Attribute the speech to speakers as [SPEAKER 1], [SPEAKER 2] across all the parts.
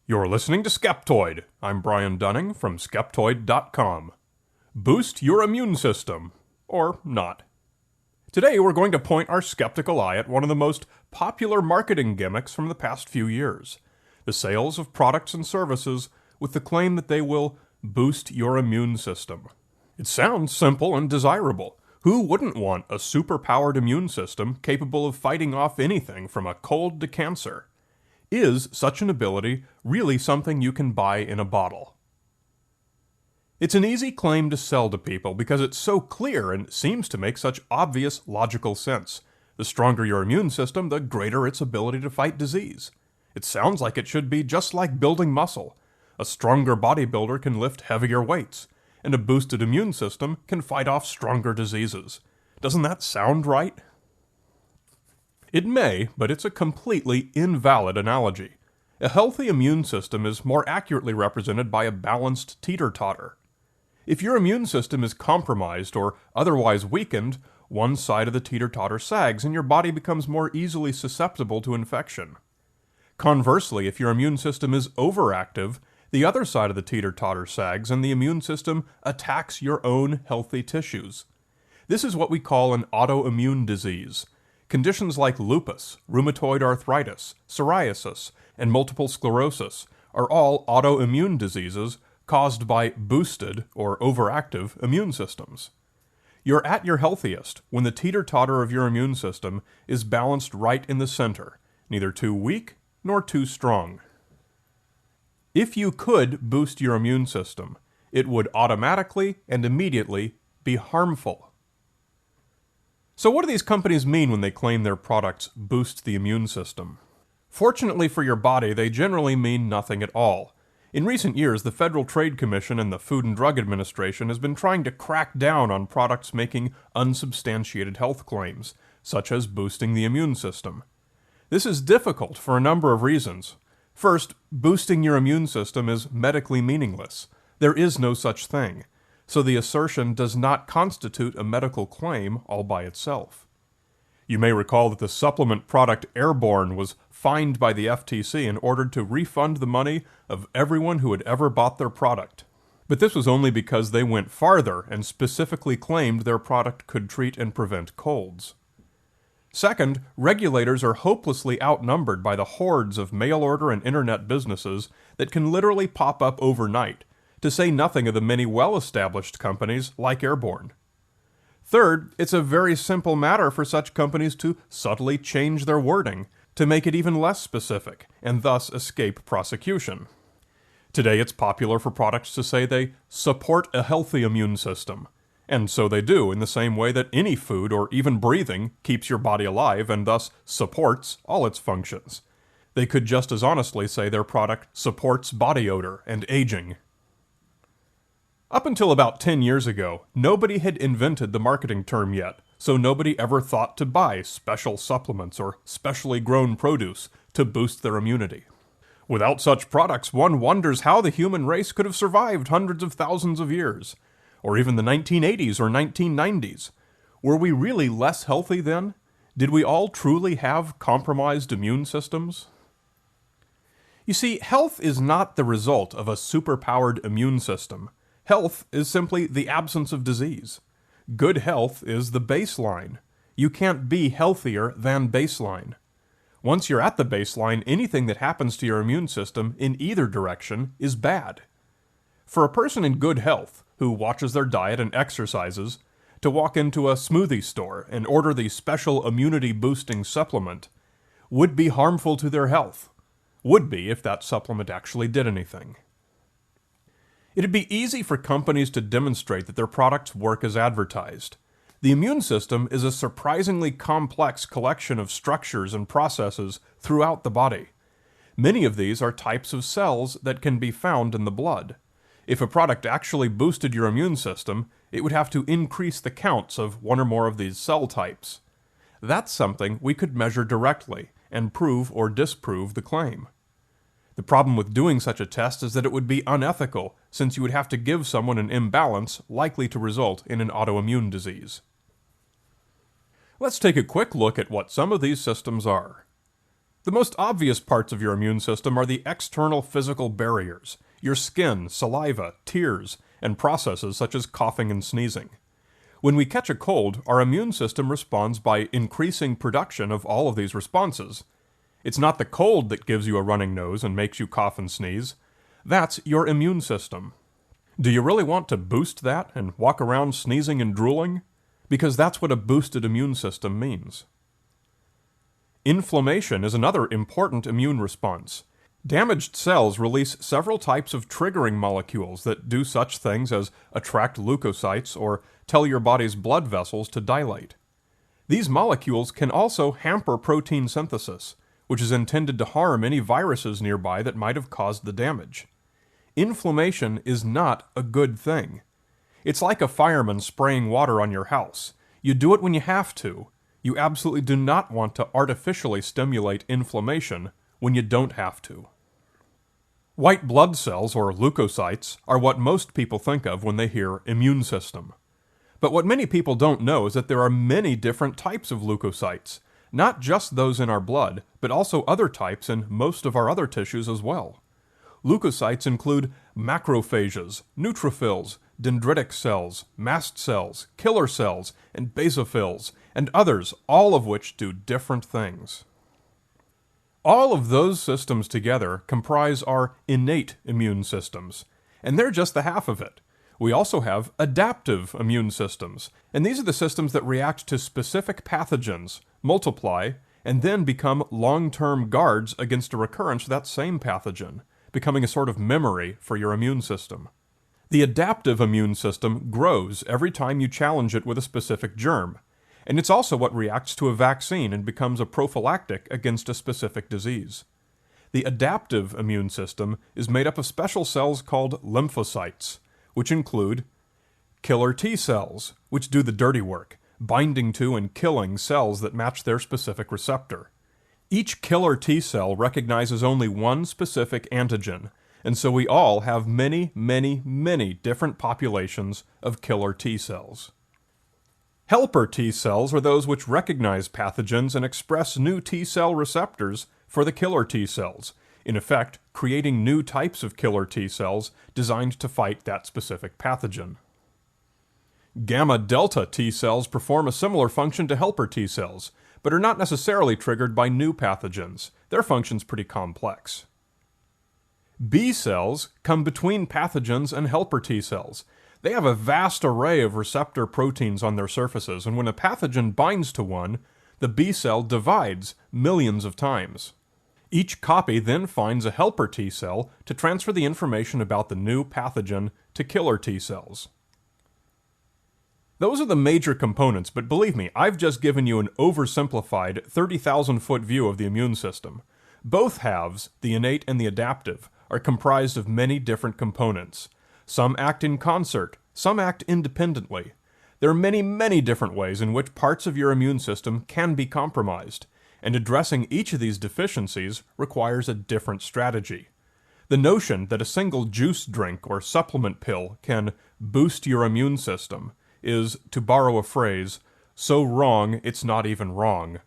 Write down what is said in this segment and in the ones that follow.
[SPEAKER 1] You're listening to Skeptoid. I'm Brian Dunning from Skeptoid.com. Boost your immune system. Or not. Today we're going to point our skeptical eye at one of the most popular marketing gimmicks from the past few years. The sales of products and services with the claim that they will boost your immune system. It sounds simple and desirable. Who wouldn't want a superpowered immune system capable of fighting off anything from a cold to cancer? Is such an ability really something you can buy in a bottle? It's an easy claim to sell to people because it's so clear and seems to make such obvious logical sense. The stronger your immune system, the greater its ability to fight disease. It sounds like it should be just like building muscle. A stronger bodybuilder can lift heavier weights, and a boosted immune system can fight off stronger diseases. Doesn't that sound right? It may, but it's a completely invalid analogy. A healthy immune system is more accurately represented by a balanced teeter-totter. If your immune system is compromised or otherwise weakened, one side of the teeter-totter sags and your body becomes more easily susceptible to infection. Conversely, if your immune system is overactive, the other side of the teeter-totter sags and the immune system attacks your own healthy tissues. This is what we call an autoimmune disease. Conditions like lupus, rheumatoid arthritis, psoriasis, and multiple sclerosis are all autoimmune diseases caused by boosted or overactive immune systems. You're at your healthiest when the teeter-totter of your immune system is balanced right in the center, neither too weak nor too strong. If you could boost your immune system, it would automatically and immediately be harmful. So what do these companies mean when they claim their products boost the immune system? Fortunately for your body, they generally mean nothing at all. In recent years, the Federal Trade Commission and the Food and Drug Administration has been trying to crack down on products making unsubstantiated health claims, such as boosting the immune system. This is difficult for a number of reasons. First, boosting your immune system is medically meaningless. There is no such thing. So the assertion does not constitute a medical claim all by itself. You may recall that the supplement product Airborne was fined by the FTC and ordered to refund the money of everyone who had ever bought their product. But this was only because they went farther and specifically claimed their product could treat and prevent colds. Second, regulators are hopelessly outnumbered by the hordes of mail-order and internet businesses that can literally pop up overnight, to say nothing of the many well-established companies like Airborne. Third, it's a very simple matter for such companies to subtly change their wording to make it even less specific, and thus escape prosecution. Today it's popular for products to say they support a healthy immune system, and so they do in the same way that any food or even breathing keeps your body alive and thus supports all its functions. They could just as honestly say their product supports body odor and aging. Up until about 10 years ago, nobody had invented the marketing term yet, so nobody ever thought to buy special supplements or specially grown produce to boost their immunity. Without such products, one wonders how the human race could have survived hundreds of thousands of years, or even the 1980s or 1990s. Were we really less healthy then? Did we all truly have compromised immune systems? You see, health is not the result of a superpowered immune system. Health is simply the absence of disease. Good health is the baseline. You can't be healthier than baseline. Once you're at the baseline, anything that happens to your immune system in either direction is bad. For a person in good health, who watches their diet and exercises, to walk into a smoothie store and order the special immunity-boosting supplement would be harmful to their health. Would be if that supplement actually did anything. It'd be easy for companies to demonstrate that their products work as advertised. The immune system is a surprisingly complex collection of structures and processes throughout the body. Many of these are types of cells that can be found in the blood. If a product actually boosted your immune system, it would have to increase the counts of one or more of these cell types. That's something we could measure directly and prove or disprove the claim. The problem with doing such a test is that it would be unethical, since you would have to give someone an imbalance likely to result in an autoimmune disease. Let's take a quick look at what some of these systems are. The most obvious parts of your immune system are the external physical barriers, your skin, saliva, tears, and processes such as coughing and sneezing. When we catch a cold, our immune system responds by increasing production of all of these responses. It's not the cold that gives you a running nose and makes you cough and sneeze. That's your immune system. Do you really want to boost that and walk around sneezing and drooling? Because that's what a boosted immune system means. Inflammation is another important immune response. Damaged cells release several types of triggering molecules that do such things as attract leukocytes or tell your body's blood vessels to dilate. These molecules can also hamper protein synthesis, which is intended to harm any viruses nearby that might have caused the damage. Inflammation is not a good thing. It's like a fireman spraying water on your house. You do it when you have to. You absolutely do not want to artificially stimulate inflammation when you don't have to. White blood cells, or leukocytes, are what most people think of when they hear immune system. But what many people don't know is that there are many different types of leukocytes, not just those in our blood, but also other types in most of our other tissues as well. Leukocytes include macrophages, neutrophils, dendritic cells, mast cells, killer cells, and basophils, and others, all of which do different things. All of those systems together comprise our innate immune systems, and they're just the half of it. We also have adaptive immune systems, and these are the systems that react to specific pathogens, multiply, and then become long-term guards against a recurrence of that same pathogen, becoming a sort of memory for your immune system. The adaptive immune system grows every time you challenge it with a specific germ, and it's also what reacts to a vaccine and becomes a prophylactic against a specific disease. The adaptive immune system is made up of special cells called lymphocytes, which include killer T cells, which do the dirty work, binding to and killing cells that match their specific receptor. Each killer T cell recognizes only one specific antigen, and so we all have many, many, many different populations of killer T cells. Helper T cells are those which recognize pathogens and express new T cell receptors for the killer T cells, in effect, creating new types of killer T cells designed to fight that specific pathogen. Gamma delta T cells perform a similar function to helper T cells, but are not necessarily triggered by new pathogens. Their function's pretty complex. B cells come between pathogens and helper T cells. They have a vast array of receptor proteins on their surfaces, and when a pathogen binds to one, the B cell divides millions of times. Each copy then finds a helper T cell to transfer the information about the new pathogen to killer T cells. Those are the major components, but believe me, I've just given you an oversimplified 30,000-foot view of the immune system. Both halves, the innate and the adaptive, are comprised of many different components. Some act in concert, some act independently. There are many, many different ways in which parts of your immune system can be compromised, and addressing each of these deficiencies requires a different strategy. The notion that a single juice drink or supplement pill can boost your immune system is, to borrow a phrase, so wrong it's not even wrong.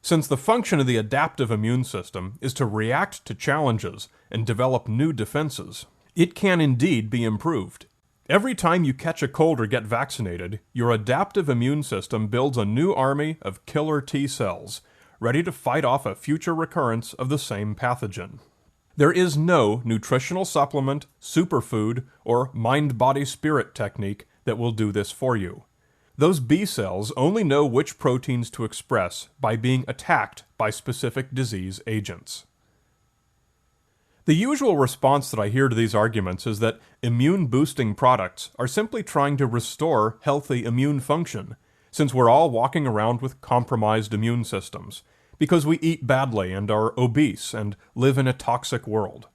[SPEAKER 1] Since the function of the adaptive immune system is to react to challenges and develop new defenses, it can indeed be improved. Every time you catch a cold or get vaccinated, your adaptive immune system builds a new army of killer T cells, ready to fight off a future recurrence of the same pathogen. There is no nutritional supplement, superfood, or mind-body-spirit technique that will do this for you. Those B cells only know which proteins to express by being attacked by specific disease agents. The usual response that I hear to these arguments is that immune-boosting products are simply trying to restore healthy immune function, since we're all walking around with compromised immune systems, because we eat badly and are obese and live in a toxic world.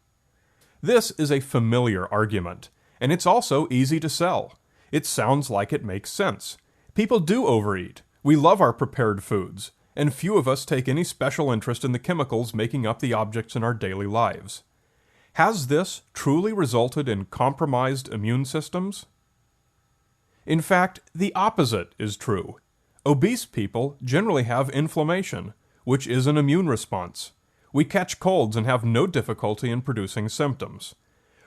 [SPEAKER 1] This is a familiar argument, and it's also easy to sell. It sounds like it makes sense. People do overeat. We love our prepared foods, and few of us take any special interest in the chemicals making up the objects in our daily lives. Has this truly resulted in compromised immune systems? In fact, the opposite is true. Obese people generally have inflammation, which is an immune response. We catch colds and have no difficulty in producing symptoms.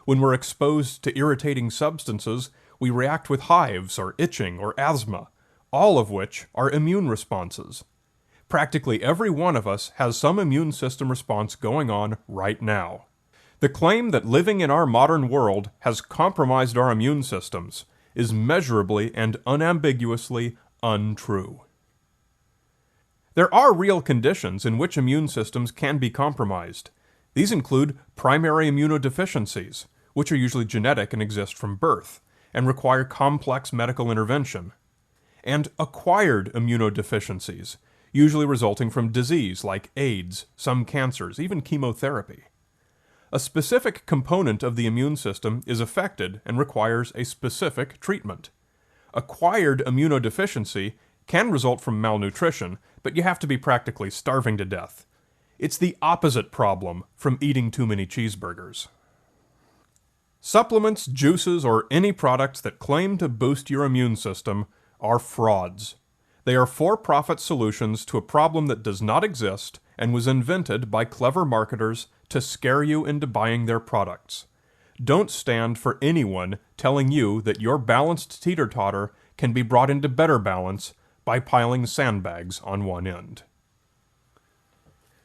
[SPEAKER 1] When we're exposed to irritating substances, we react with hives or itching or asthma, all of which are immune responses. Practically every one of us has some immune system response going on right now. The claim that living in our modern world has compromised our immune systems is measurably and unambiguously untrue. There are real conditions in which immune systems can be compromised. These include primary immunodeficiencies, which are usually genetic and exist from birth, and require complex medical intervention, and acquired immunodeficiencies, usually resulting from disease like AIDS, some cancers, even chemotherapy. A specific component of the immune system is affected and requires a specific treatment. Acquired immunodeficiency can result from malnutrition, but you have to be practically starving to death. It's the opposite problem from eating too many cheeseburgers. Supplements, juices, or any products that claim to boost your immune system are frauds. They are for-profit solutions to a problem that does not exist and was invented by clever marketers to scare you into buying their products. Don't stand for anyone telling you that your balanced teeter-totter can be brought into better balance by piling sandbags on one end.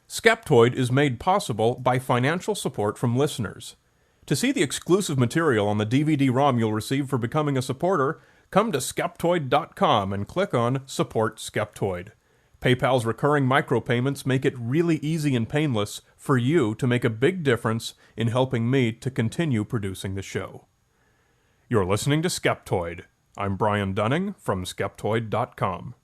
[SPEAKER 1] Skeptoid is made possible by financial support from listeners. To see the exclusive material on the DVD-ROM you'll receive for becoming a supporter, come to Skeptoid.com and click on Support Skeptoid. PayPal's recurring micropayments make it really easy and painless for you to make a big difference in helping me to continue producing the show. You're listening to Skeptoid. I'm Brian Dunning from Skeptoid.com.